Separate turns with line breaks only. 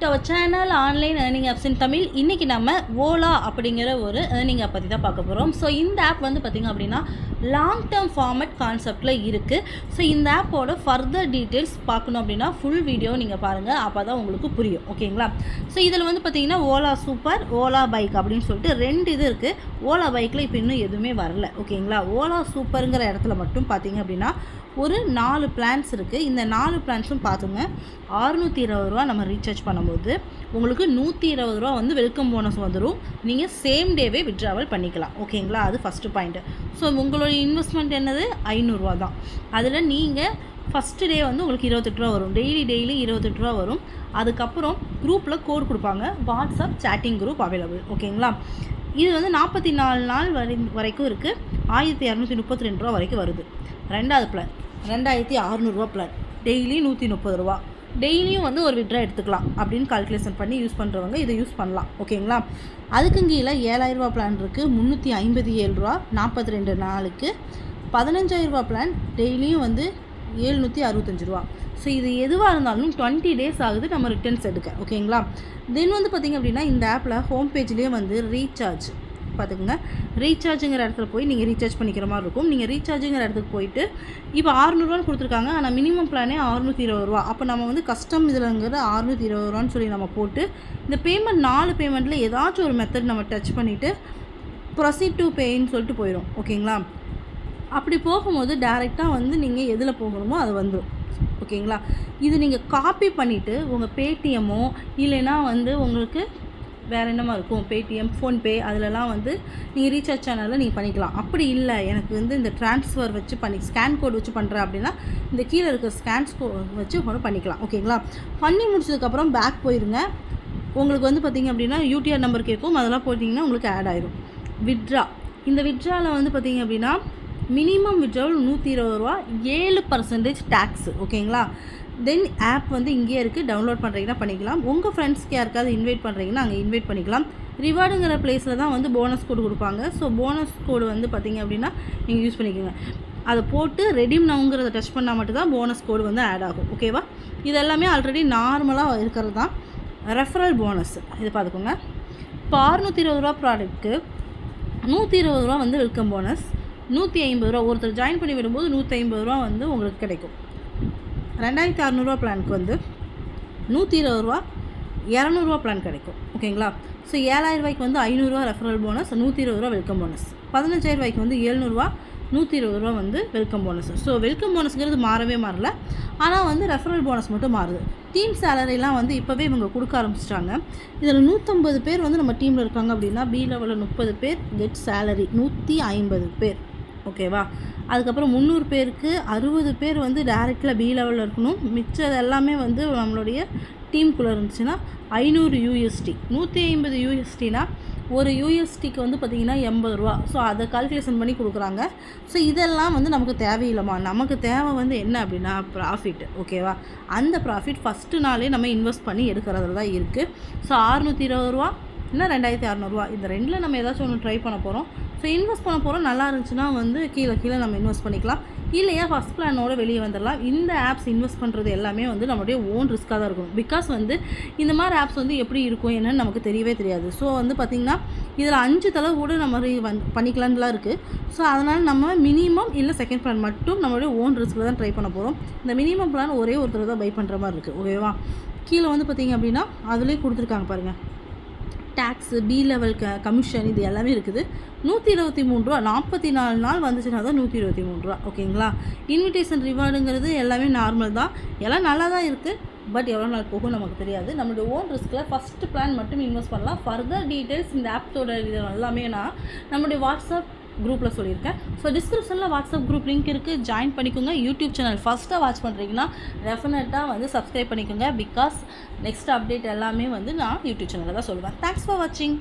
To அவர் channel online earning apps in Tamil. இன்றைக்கி நம்ம ஓலா அப்படிங்கிற ஒரு ஏர்னிங் ஆப் பற்றி தான் பார்க்க போகிறோம். ஸோ இந்த ஆப் வந்து பார்த்திங்க அப்படின்னா லாங் டேர்ம் ஃபார்மட் கான்செப்டில் இருக்குது. ஸோ இந்த ஆப்போட ஃபர்தர் டீட்டெயில்ஸ் பார்க்கணும் அப்படின்னா ஃபுல் வீடியோ நீங்கள் பாருங்கள், அப்போ தான் உங்களுக்கு புரியும். ஓகேங்களா? ஸோ இதில் வந்து பார்த்திங்கன்னா ஓலா சூப்பர், ஓலா பைக் அப்படின்னு சொல்லிட்டு ரெண்டு இது இருக்குது. ஓலா பைக்கில் இப்போ இன்னும் எதுவுமே வரல. ஓகேங்களா? ஓலா சூப்பருங்கிற இடத்துல மட்டும் பார்த்திங்க அப்படின்னா ஒரு 4 பிளான்ஸ் இருக்குது. இந்த 4 பிளான்ஸும் பார்த்துங்க, 620 ரூபா நம்ம ரீசார்ஜ் பண்ணும்போது உங்களுக்கு 120 ரூபா வந்து வெல்கம் போனஸ் வந்துடும். நீங்கள் சேம் டேவே விட்ராவல் பண்ணிக்கலாம். ஓகேங்களா? அது ஃபஸ்ட்டு பாயிண்ட்டு. ஸோ உங்களோட இன்வெஸ்ட்மெண்ட் என்னது 500 ரூபா தான். அதில் நீங்கள் ஃபஸ்ட்டு டே வந்து உங்களுக்கு 28 ரூபா வரும். டெய்லி 28 ரூபா வரும். அதுக்கப்புறம் குரூப்பில் கோட் கொடுப்பாங்க. WhatsApp chatting group available. ஓகேங்களா? இது வந்து 44 நாள் வரைக்கும் இருக்குது. 1232 ரூபா வரைக்கும் வருது. ரெண்டாவது பிளான் 2600 ரூபா பிளான், டெய்லி 130 ரூபா. டெய்லியும் வந்து ஒரு விட்ரா எடுத்துக்கலாம் அப்படின்னு கால்குலேஷன் பண்ணி யூஸ் பண்ணுறவங்க இதை யூஸ் பண்ணலாம். ஓகேங்களா? அதுக்கு கீழே 7000 ரூபா பிளான் இருக்குது. 357 ரூபா 42 நாளுக்கு. 15000 ரூபா பிளான், டெய்லியும் வந்து 765 ரூபா. ஸோ இது எதுவாக இருந்தாலும் 20 டேஸ் ஆகுது நம்ம ரிட்டர்ன்ஸ் எடுக்க. ஓகேங்களா? தென் வந்து பார்த்திங்க அப்படின்னா இந்த ஆப்பில் ஹோம் பேஜ்லேயே வந்து ரீசார்ஜ் பார்த்துக்குங்க. ரீசார்ஜுங்கிற இடத்துல போய் நீங்கள் ரீசார்ஜ் பண்ணிக்கிற மாதிரி இருக்கும். நீங்கள் ரீசார்ஜுங்கிற இடத்துக்கு போயிட்டு இப்போ 600 ரூபான்னு கொடுத்துருக்காங்க, ஆனால் மினிமம் பிளானே 620 ரூபா. அப்போ நம்ம வந்து கஸ்டம் இதில்ங்கிற 620 ரூபான்னு சொல்லி நம்ம போட்டு இந்த பேமெண்ட் 4 பேமெண்ட்டில் ஏதாச்சும் ஒரு மெத்தட் நம்ம டச் பண்ணிவிட்டு ப்ரொசீட் டு பேன்னு சொல்லிட்டு போயிடும். ஓகேங்களா? அப்படி போகும்போது டேரெக்டாக வந்து நீங்கள் எதில் போகணுமோ அது வந்துடும். ஓகேங்களா? இது நீங்கள் காப்பி பண்ணிவிட்டு உங்கள் பேடிஎம்மோ இல்லைன்னா வந்து உங்களுக்கு வேறு என்னமா இருக்கும், பேடிஎம், ஃபோன்பே, அதிலலாம் வந்து நீங்கள் ரீசார்ஜ் சேனலில் நீங்கள் பண்ணிக்கலாம். அப்படி இல்லை, எனக்கு வந்து இந்த ட்ரான்ஸ்ஃபர் வச்சு ஸ்கேன் கோட் வச்சு பண்ணுறேன் அப்படின்னா இந்த கீழே இருக்க ஸ்கேன்ஸ் வச்சு கூட பண்ணிக்கலாம். ஓகேங்களா? பண்ணி முடிச்சதுக்கப்புறம் பேக் போயிருங்க. உங்களுக்கு வந்து பார்த்திங்க அப்படின்னா யூடிஆர் நம்பர் கேட்கும், அதெல்லாம் போட்டிங்கன்னா உங்களுக்கு ஆட் ஆயிடும். விட்ரா, இந்த விட்ராவில் வந்து பார்த்திங்க அப்படின்னா மினிமம் விட்ராவல் 120 ரூபா, 7% டேக்ஸு. ஓகேங்களா? தென் ஆப் வந்து இங்கேயே இருக்குது. டவுன்லோட் பண்ணுறீங்கன்னா பண்ணிக்கலாம். உங்கள் ஃப்ரெண்ட்ஸ்க்கு யாருக்காவது இன்வைட் பண்ணுறீங்கன்னா அங்கே இன்வைட் பண்ணிக்கலாம். ரிவார்டுங்கிற ப்ளேஸில் தான் வந்து போனஸ் கோடு கொடுப்பாங்க. ஸோ போனஸ் கோடு வந்து பார்த்திங்க அப்படின்னா நீங்கள் யூஸ் பண்ணிக்கோங்க. அதை போட்டு ரெடீம் நவுங்கிறத டச் பண்ணால் மட்டும்தான் போனஸ் கோடு வந்து ஆட் ஆகும். ஓகேவா? இது எல்லாமே ஆல்ரெடி நார்மலாக இருக்கிறது தான். ரெஃபரல் போனஸ் இது பார்த்துக்கோங்க. இப்போ 620 ரூபா ப்ராடக்ட்டுக்கு 120 ரூபா வந்து வெல்கம் போனஸ், 150 ரூபா ஒருத்தர் ஜாயின் பண்ணி விடும்போது 150 ரூபா வந்து உங்களுக்கு கிடைக்கும். 2600 ரூபா பிளானுக்கு வந்து 120 ரூபா 200 ரூபா பிளான் கிடைக்கும். ஓகேங்களா? ஸோ 7000 ரூபாய்க்கு வந்து 500 ரூபா ரெஃபரல் போனஸ், 120 ரூபா வெல்கம் போனஸ். 15000 ரூபாய்க்கு வந்து 700 ரூபா, 120 ரூபா வந்து வெல்கம் போனஸ். ஸோ வெல்கம் போனஸ்ங்கிறது மாறவே மாறல, ஆனால் வந்து ரெஃபரல் போனஸ் மட்டும் மாறுது. டீம் சேலரிலாம் வந்து இப்போவே இவங்க கொடுக்க ஆரம்பிச்சிட்டாங்க. இதில் 150 பேர் வந்து நம்ம டீமில் இருக்காங்க அப்படின்னா பி லெவலில் 30 பேர் கெட் சேலரி 150 பேர். ஓகேவா? அதுக்கப்புறம் 300 பேருக்கு 60 பேர் வந்து டேரெக்டில் பி லெவலில் இருக்கணும். மிச்சது எல்லாமே வந்து நம்மளுடைய டீமுக்குள்ளே இருந்துச்சுன்னா 500 USD. 150 USDனா ஒரு USDக்கு வந்து பார்த்திங்கன்னா 80 ரூபா. ஸோ அதை கால்குலேஷன் பண்ணி கொடுக்குறாங்க. ஸோ இதெல்லாம் வந்து நமக்கு தேவையில்லைமா. நமக்கு தேவை வந்து என்ன அப்படின்னா ப்ராஃபிட். ஓகேவா? அந்த ப்ராஃபிட் ஃபஸ்ட்டு நாளே நம்ம இன்வெஸ்ட் பண்ணி எடுக்கிறதுல தான் இருக்குது. ஸோ 620 ரூபா இல்லை 2600 ரூபா, இந்த ரெண்டில் நம்ம ஏதாச்சும் ஒன்று ட்ரை பண்ண போகிறோம். ஸோ இன்வெஸ்ட் பண்ண போகிறோம். நல்லா இருந்துச்சுன்னா வந்து கீழே நம்ம இன்வெஸ்ட் பண்ணிக்கலாம். இல்லையா ஃபஸ்ட் பிளானோட வெளியே வந்துடலாம். இந்த ஆப்ஸ் இன்வெஸ்ட் பண்ணுறது எல்லாமே வந்து நம்மளுடைய ஓன் ரிஸ்க்காக தான் இருக்கும். பிகாஸ் வந்து இந்த மாதிரி ஆப்ஸ் வந்து எப்படி இருக்கும் என்னன்னு நமக்கு தெரியவே தெரியாது. ஸோ வந்து பார்த்திங்கன்னா இதில் 5 தடவை கூட நம்ம பண்ணிக்கலான்லாம் இருக்குது. ஸோ அதனால் நம்ம மினிமம் இல்லை செகண்ட் பிளான் மட்டும் நம்மளுடைய ஓன் ரிஸ்க்கில் தான் ட்ரை பண்ண போகிறோம். இந்த மினிமம் பிளான் ஒரே ஒருத்தர் தான் பை பண்ணுற மாதிரி இருக்குது. ஓகேவா? கீழே வந்து பார்த்திங்க அப்படின்னா அதிலே கொடுத்துருக்காங்க பாருங்கள், டேக்ஸு, பி லெவல் கமிஷன், இது எல்லாமே இருக்குது. 123 ரூபா 44 நாள் வந்துச்சுன்னா தான் 123 ரூபா. ஓகேங்களா? இன்விடேஷன் ரிவார்டுங்கிறது எல்லாமே நார்மல் தான், எல்லாம் நல்லா தான் இருக்குது. பட் எவ்வளோ நாள் போகும் நமக்கு தெரியாது. நம்மளுடைய ஓன் ரிஸ்கில் ஃபஸ்ட்டு பிளான் மட்டும் இன்வெஸ்ட் பண்ணலாம். ஃபர்தர் டீட்டெயில்ஸ் இந்த ஆப்ஸோட இது எல்லாமே நான் நம்மளுடைய வாட்ஸ்அப் குரூப்பில் சொல்லியிருக்கேன். ஸோ டிஸ்கிரிப்ஷனில் வாட்ஸ்அப் குரூப் லிங்க் இருக்குது, ஜாயின் பண்ணிக்கோங்க. யூடியூப் சேனல் ஃபஸ்ட்டாக வாட்ச் பண்ணுறீங்கன்னா டெஃபினட்டாக வந்து சப்ஸ்கிரைப் பண்ணிக்கோங்க. பிகாஸ் நெக்ஸ்ட் அப்டேட் எல்லாமே வந்து நான் யூடியூப் சேனலில் தான் சொல்லுவேன். தேங்க்ஸ் ஃபார் வாட்சிங்.